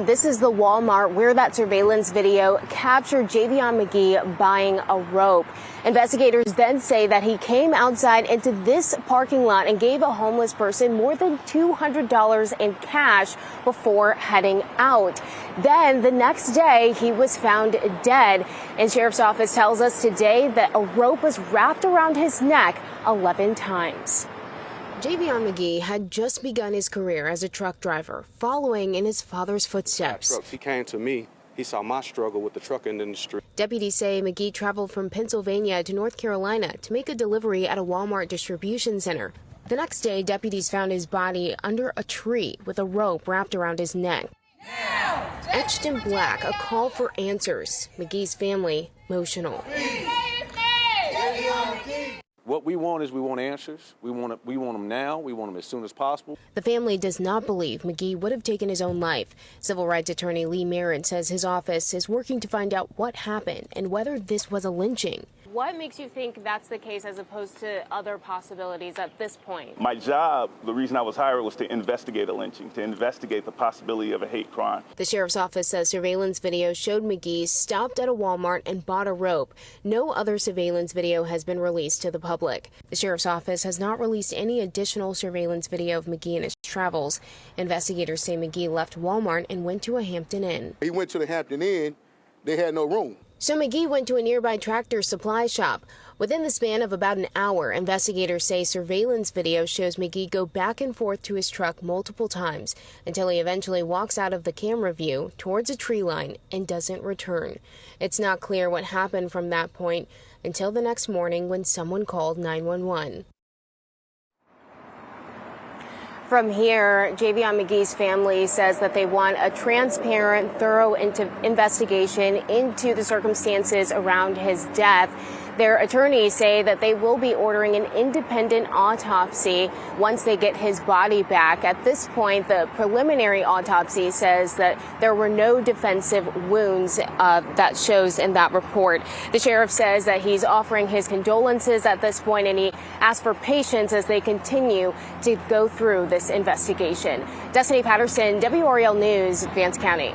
this is the Walmart where that surveillance video captured Javion Magee buying a rope. Investigators then say that he came outside into this parking lot and gave a homeless person more than $200 in cash before heading out. Then the next day, he was found dead. And Sheriff's Office tells us today that a rope was wrapped around his neck 11 times. Javion Magee had just begun his career as a truck driver, following in his father's footsteps. He came to me. He saw my struggle with the trucking industry. Deputies say Magee traveled from Pennsylvania to North Carolina to make a delivery at a Walmart distribution center. The next day, deputies found his body under a tree with a rope wrapped around his neck. Etched in black, a call for answers. Magee's family emotional. What we want is we want answers. We want them now. We want them as soon as possible. The family does not believe Magee would have taken his own life. Civil rights attorney Lee Merritt says his office is working to find out what happened and whether this was a lynching. What makes you think that's the case as opposed to other possibilities at this point? My job, the reason I was hired, was to investigate a lynching, to investigate the possibility of a hate crime. The sheriff's office says surveillance video showed Magee stopped at a Walmart and bought a rope. No other surveillance video has been released to the public. The sheriff's office has not released any additional surveillance video of Magee and his travels. Investigators say Magee left Walmart and went to a Hampton Inn. He went to the Hampton Inn. They had no room. So Magee went to a nearby Tractor Supply shop. Within the span of about an hour, investigators say surveillance video shows Magee go back and forth to his truck multiple times until he eventually walks out of the camera view towards a tree line and doesn't return. It's not clear what happened from that point until the next morning when someone called 911. From here, Javion Magee's family says that they want a transparent, thorough investigation into the circumstances around his death. Their attorneys say that they will be ordering an independent autopsy once they get his body back. At this point, the preliminary autopsy says that there were no defensive wounds that shows in that report. The sheriff says that he's offering his condolences at this point, and he asks for patience as they continue to go through this investigation. Destiny Patterson, WRAL News, Vance County.